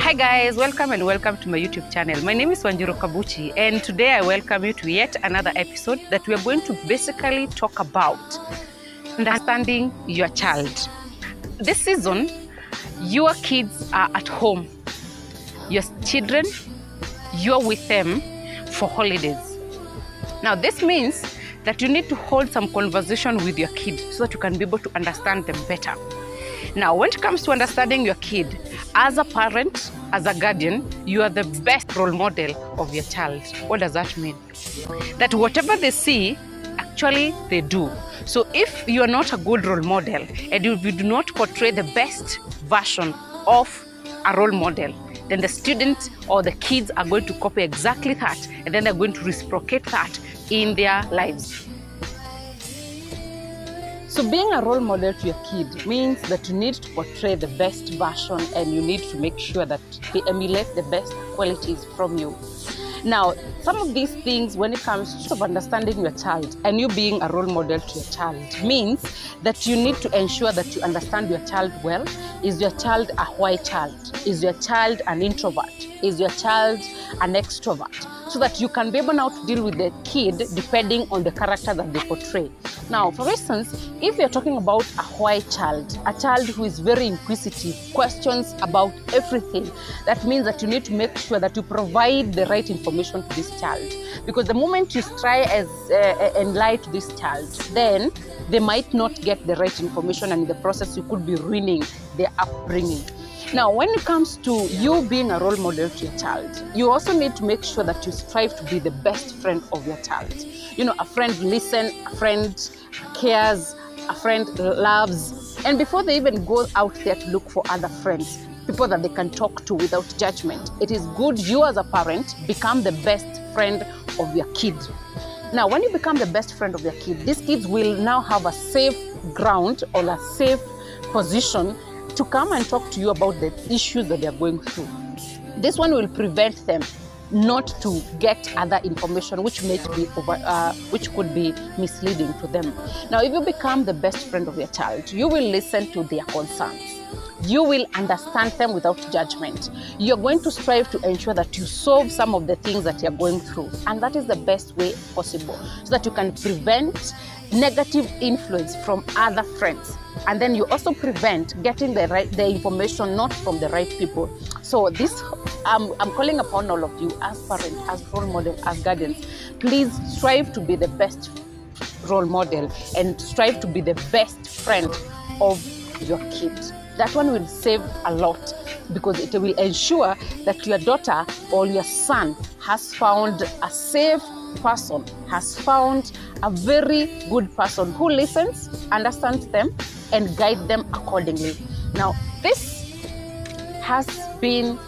Hi guys, welcome to my YouTube channel. My name is Wanjiru Kabuchi, and today I welcome you to yet another episode that we are going to basically talk about understanding your child. This season, your kids are at home. Your children, you're with them for holidays. Now this means that you need to hold some conversation with your kid so that you can be able to understand them better. Now, when it comes to understanding your kid, as a parent, as a guardian, you are the best role model of your child. What does that mean? That whatever they see, actually they do. So if you are not a good role model and you do not portray the best version of a role model, then the students or the kids are going to copy exactly that, and then they're going to reciprocate that in their lives. So being a role model to your kid means that you need to portray the best version, and you need to make sure that they emulate the best qualities from you. Now, some of these things, when it comes to understanding your child and you being a role model to your child, means that you need to ensure that you understand your child well. Is your child a white child? Is your child an introvert? Is your child an extrovert? So that you can be able now to deal with the kid depending on the character that they portray. Now, for instance, if you're talking about a white child, a child who is very inquisitive, questions about everything, that means that you need to make sure that you provide the right information to this child. Because the moment you try and lie to this child, then they might not get the right information, and in the process you could be ruining their upbringing. Now, when it comes to you being a role model to your child, you also need to make sure that you strive to be the best friend of your child. You know, a friend listens, a friend cares, a friend loves. And before they even go out there to look for other friends, people that they can talk to without judgment, it is good you as a parent become the best friend of your kid. Now, when you become the best friend of your kid, these kids will now have a safe ground or a safe position to come and talk to you about the issues that they are going through. This one will prevent them not to get other information which could be misleading to them. Now, if you become the best friend of your child, you will listen to their concerns. You will understand them without judgment. You're going to strive to ensure that you solve some of the things that you're going through. And that is the best way possible, so that you can prevent negative influence from other friends. And then you also prevent getting the information not from the right people. So this, I'm calling upon all of you as parents, as role models, as guardians, please strive to be the best role model and strive to be the best friend of your kids. That one will save a lot, because it will ensure that your daughter or your son has found a safe person, has found a very good person who listens, understands them, and guide them accordingly. Now, this has been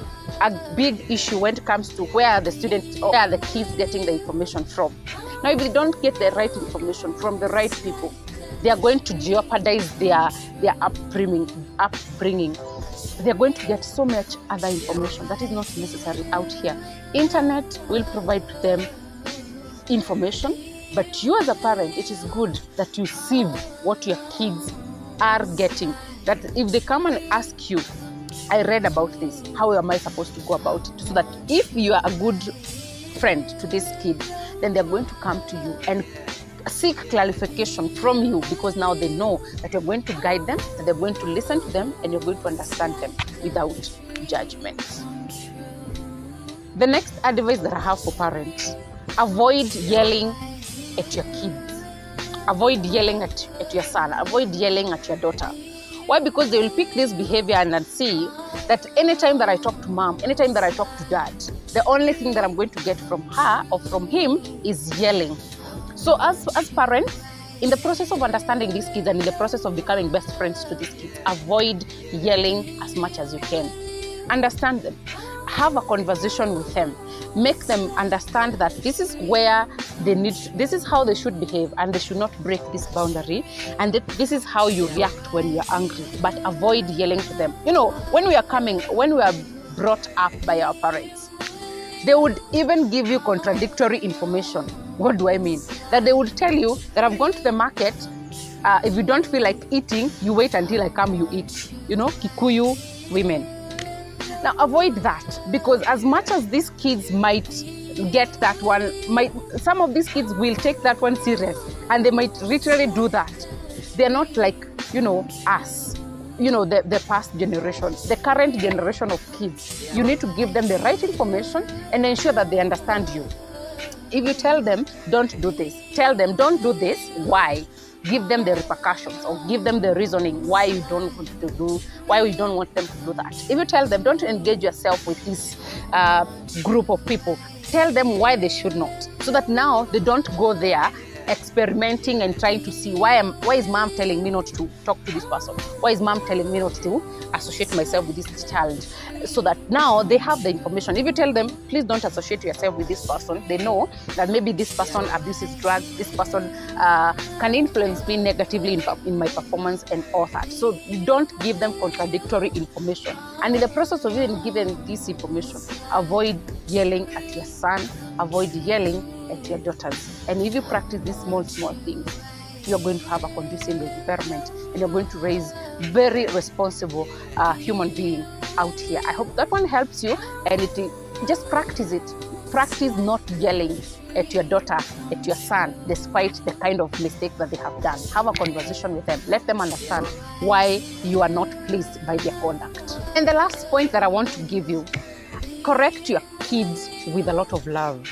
a big issue when it comes to where the students or where the kids getting the information from. Now, if they don't get the right information from the right people, they are going to jeopardize their upbringing. They are going to get so much other information that is not necessary out here. Internet will provide to them information, but you as a parent, it is good that you see what your kids are getting. That if they come and ask you, I read about this, how am I supposed to go about it? So that if you are a good friend to this kid, then they're going to come to you and seek clarification from you, because now they know that you're going to guide them, that they're going to listen to them, and you're going to understand them without judgment. The next advice that I have for parents: avoid yelling at your kids. Avoid yelling at your son. Avoid yelling at your daughter. Why? Because they will pick this behavior and see that anytime that I talk to mom, anytime that I talk to dad, the only thing that I'm going to get from her or from him is yelling. So as parents, in the process of understanding these kids and in the process of becoming best friends to these kids, avoid yelling as much as you can. Understand them. Have a conversation with them. Make them understand that this is where this is how they should behave, and they should not break this boundary, and that this is how you react when you're angry, but avoid yelling to them. You know, when we are brought up by our parents, they would even give you contradictory information. What do I mean? That they would tell you that I've gone to the market, if you don't feel like eating, you wait until I come, you eat. You know, Kikuyu women. Now avoid that, because as much as these kids might get that one, some of these kids will take that one serious, and they might literally do that. They're not like, us, the past generation, the current generation of kids. You need to give them the right information and ensure that they understand you. If you tell them, don't do this, tell them, don't do this, why? Give them the repercussions, or give them the reasoning why you don't want them to do that. If you tell them, don't engage yourself with this group of people, tell them why they should not, so that now they don't go there experimenting and trying to see why is mom telling me not to talk to this person? Why is mom telling me not to associate myself with this child? So that now they have the information. If you tell them, please don't associate yourself with this person, they know that maybe this person abuses drugs, this person can influence me negatively in my performance and all that. So you don't give them contradictory information. And in the process of even giving this information, avoid yelling at your son, avoid yelling at your daughters. And if you practice these small things, you're going to have a conducive environment, and you're going to raise very responsible human being out here. I hope that one helps you, and just practice it. Practice not yelling at your daughter, at your son, despite the kind of mistake that they have done. Have a conversation with them. Let them understand why you are not pleased by their conduct. And the last point that I want to give you, correct your kids with a lot of love.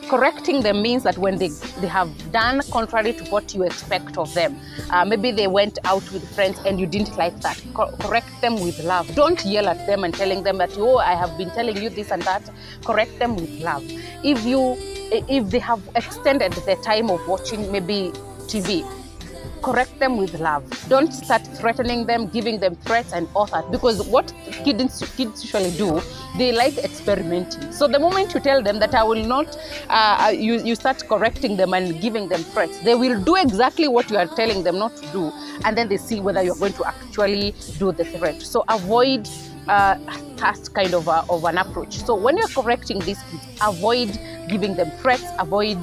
Correcting them means that when they have done contrary to what you expect of them, maybe they went out with friends and you didn't like that, correct them with love. Don't yell at them and telling them that, I have been telling you this and that. Correct them with love. If they have extended the time of watching maybe TV, correct them with love. Don't start threatening them, giving them threats and all that, because what kids usually do, they like experimenting. So the moment you tell them that I will not, you start correcting them and giving them threats, they will do exactly what you are telling them not to do, and then they see whether you're going to actually do the threat. So avoid that kind of an approach. So when you're correcting these kids, avoid giving them threats, avoid,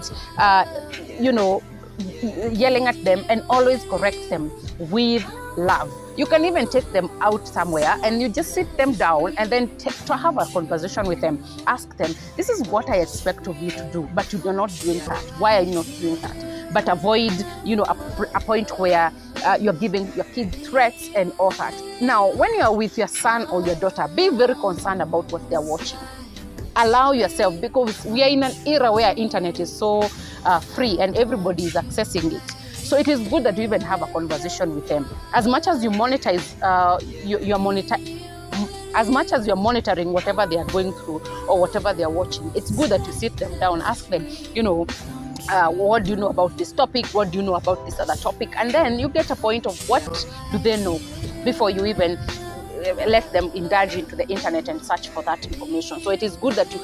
yelling at them, and always correct them with love. You can even take them out somewhere and you just sit them down and then to have a conversation with them. Ask them, this is what I expect of you to do, but you're not doing that. Why are you not doing that? But avoid, a point where you're giving your kid threats and all that. Now, when you're with your son or your daughter, be very concerned about what they're watching. Allow yourself, because we are in an era where internet is so free and everybody is accessing it. So it is good that you even have a conversation with them. As much as you monetize, as much as you're monitoring whatever they are going through or whatever they are watching, it's good that you sit them down, ask them, what do you know about this topic? What do you know about this other topic? And then you get a point of what do they know before you even let them indulge into the internet and search for that information. So it is good that you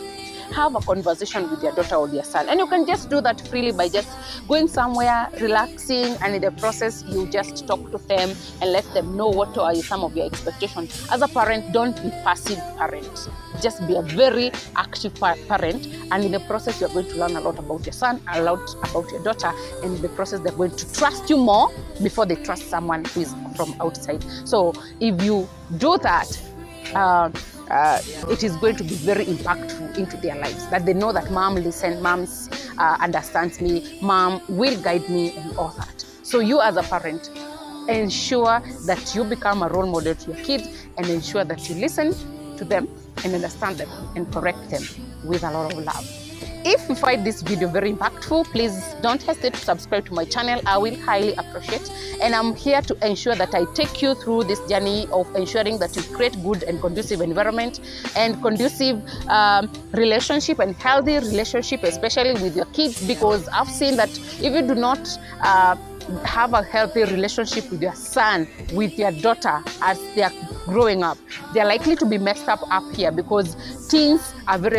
have a conversation with your daughter or your son, and you can just do that freely by just going somewhere, relaxing, and in the process you just talk to them and let them know what are some of your expectations. As a parent, don't be passive parent, just be a very active parent, and in the process you're going to learn a lot about your son, a lot about your daughter, and in the process they're going to trust you more before they trust someone who is from outside. So if you do that, it is going to be very impactful into their lives, that they know that mom listens, mom understands me, mom will guide me and all that. So you as a parent, ensure that you become a role model to your kids, and ensure that you listen to them and understand them and correct them with a lot of love. If you find this video very impactful, please don't hesitate to subscribe to my channel. I will highly appreciate. And I'm here to ensure that I take you through this journey of ensuring that you create good and conducive environment and conducive relationship and healthy relationship, especially with your kids, because I've seen that if you do not have a healthy relationship with your son, with your daughter as they are growing up, they're likely to be messed up here, because teens are very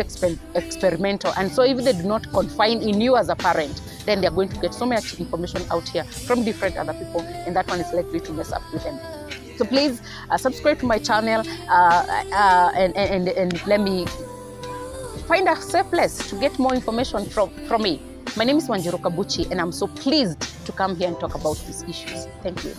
experimental, and so if they do not confide in you as a parent, then they're going to get so much information out here from different other people, and that one is likely to mess up with them. So please subscribe to my channel and let me find a safe place to get more information from me. My name is Wanjiru Kabuchi, and I'm so pleased to come here and talk about these issues. Thank you.